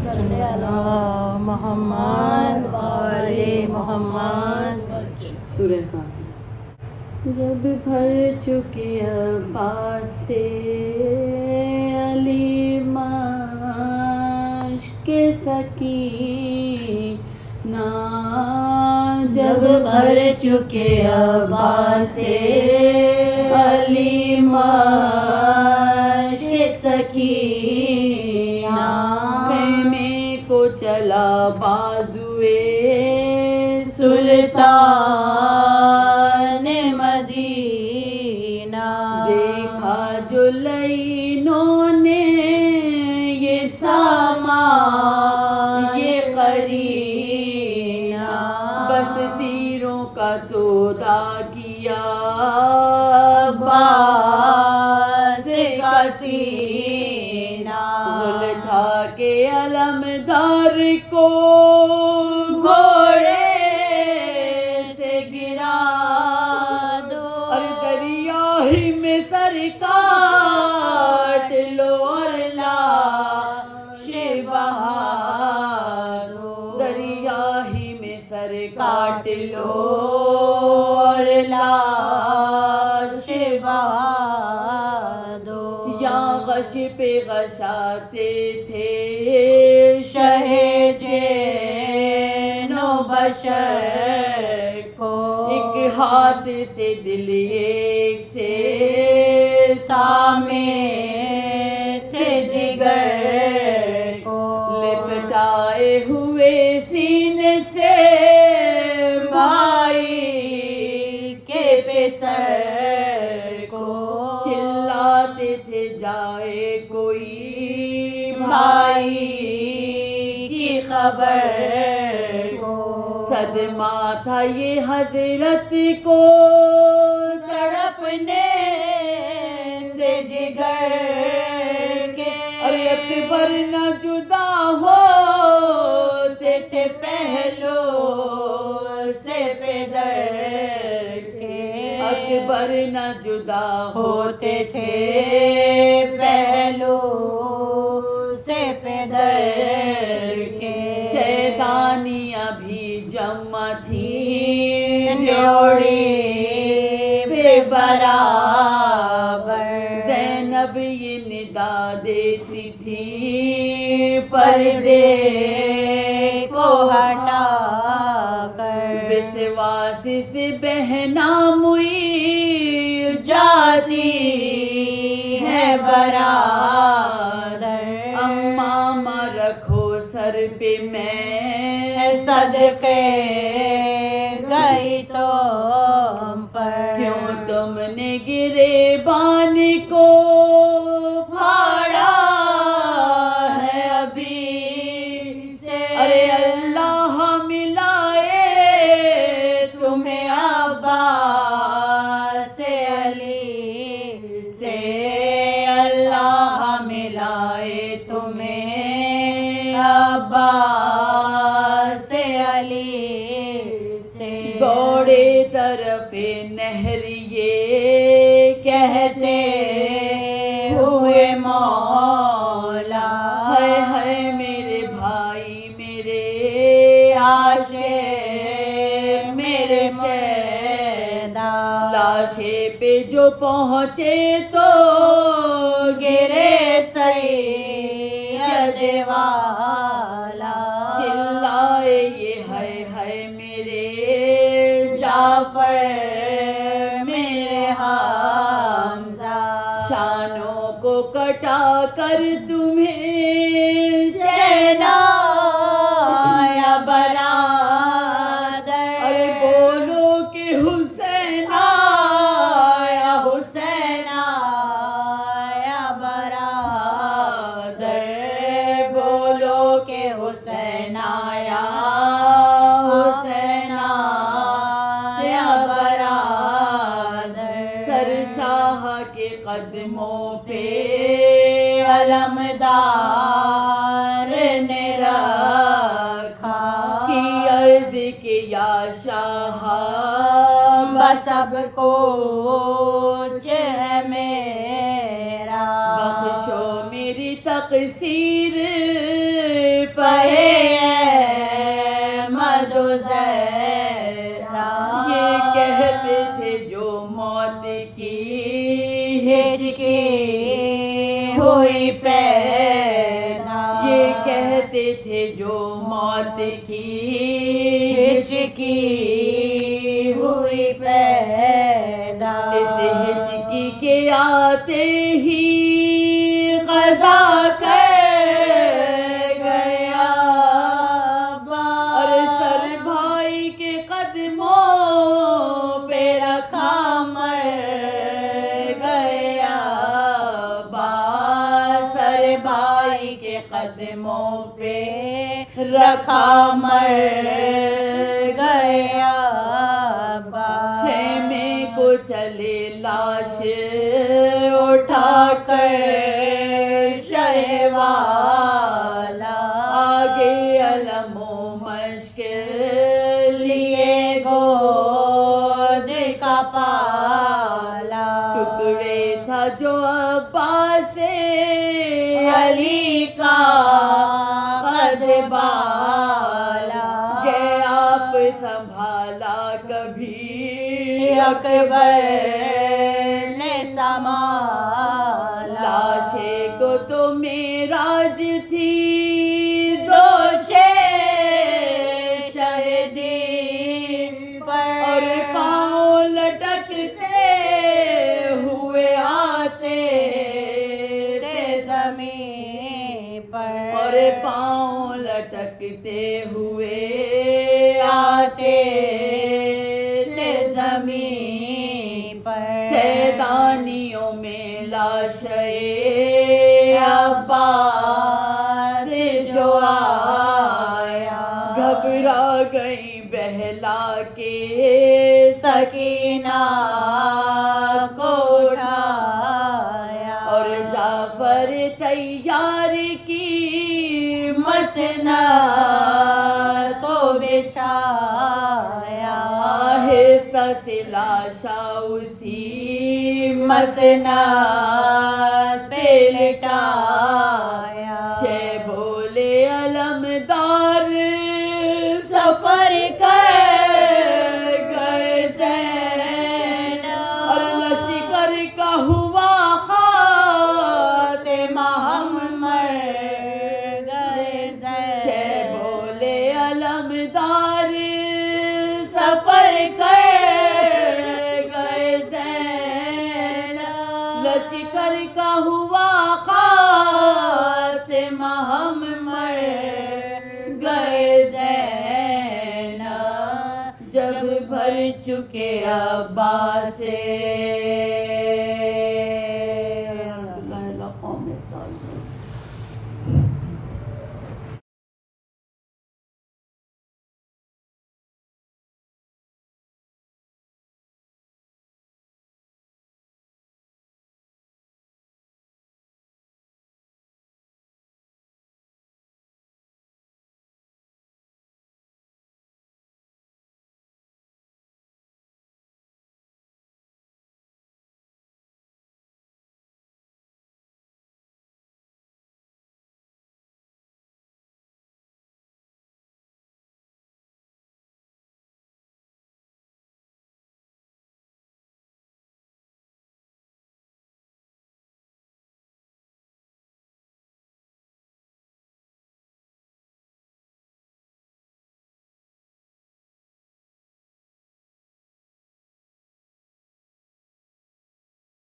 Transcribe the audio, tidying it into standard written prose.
صلی اللہ محمد وآل محمد۔ سورہ کافی۔ جب بھر چکے عباس سے علی مشک سکینہ، جب بھر چکے عباس سے علی مشک سکینہ، خیمے کو چلا بازوئے سلطان مدینہ، دیکھا جو لعینوں نے یہ ساما یہ قرینہ، بس تیروں کا تودا کیا عباس کا سینہ، اٹھا کے علمدار کو گھوڑے سے گرا دو، اور دریا ہی میں سر کاٹ لو اور لاش بہا دو، دریا ہی میں سر کاٹ لو اور لاش بہا دو، یا غش پہ غشاتے تھے شہ جن و بشر کو، ایک ہاتھ سے دل ایک سے تامے تھے جگر کو، لپٹائے ہوئے سینے سے بھائی کے پسر کو، چلاتے تھے جائے کوئی بھائی کی خبر کو، صدمہ تھا یہ حضرت کو تڑپنے سے جگر کے، اور اکبر نہ جدا ہوتے تھے پہلو سے پدر کے، اکبر نہ جدا ہوتے تھے پہلو سے پدر کے، شیطانیاں بھی جمع تھیں ڈیوڑی بے برابر، زینب یہ ندا دیتی تھی پردے کو ہٹا کر، وسواس سے بہنام ہوئی جاتی ہے برادر، امامہ رکھو سر پہ میں صدقے گئی تم پر، کیوں تم نے گریبان کو پھاڑا ہے ابھی سے، ارے اللہ ملائے تمہیں عباس علی سے، اللہ ملائے تمہیں عباس علی سے، دوڑے طرف نہر یہ کہتے ہوئے مولا، ہائے ہائے میرے بھائی میرے عاشق میرے شیدا، لاشے پہ جو پہنچے تو گرے سید والا، چلائے یہ ہائے ہائے میرے جعفر میرے حمزہ، شانوں کو کٹا کر تمہیں چینا یا برادر، ارے بولو کہ حسین یا حسین یا برادر، بولو کہ حسین یا حسین یا برادر، سر شاہ کے قدموں پہ علمدار نے رکھا، کی عرض کہ یا شاہ سب کچھ ہے میرا، بخشو میری تقصیر پہے پہے مدو زہرا یہ کہتے تھے جو موت کی ہچکی ہوئی پیدا یہ کہتے تھے جو موت کی ہچکی ہوئی پیدا اس ہچکی کے آتے ہی قضا کر گیا اور سر بھائی کے قدموں پہ رکھا مر گیا سر بھائی کے قدموں پہ رکھا مر گیا خیمے کو چلے لاش اٹھا کر شہ والا آگے علم و مشق لیے گود کا پالا ٹکڑے تھا جو عباس علی کا قد بالا کہ آپ سنبھالا کبھی اکبر نے سنبھالا لاشے کو تو معراج تھی دوش شہدی پر اور پاؤں لٹکتے ہوئے آتے تھے زمین پر اور پاؤں لٹکتے ہوئے آتے تھے زمین پر سیدانیوں میں لاشے عباس جو آیا گھبرا گئی بہلا کے سکینہ کو اٹھایا اور جعفر تیار کی مسند کو بچھایا آہستہ سے لاشا اسی مسند پہ لٹایا شے بولے علمدار سفر کر گئے زین اور لشکر کا ہوا خاتمہ ہم مر گئے شے زین بولے علمدار سفر کر گئے زین لشکر کا ہوا خاتمہ ہم مر گئے زین جب بھر چکے عباس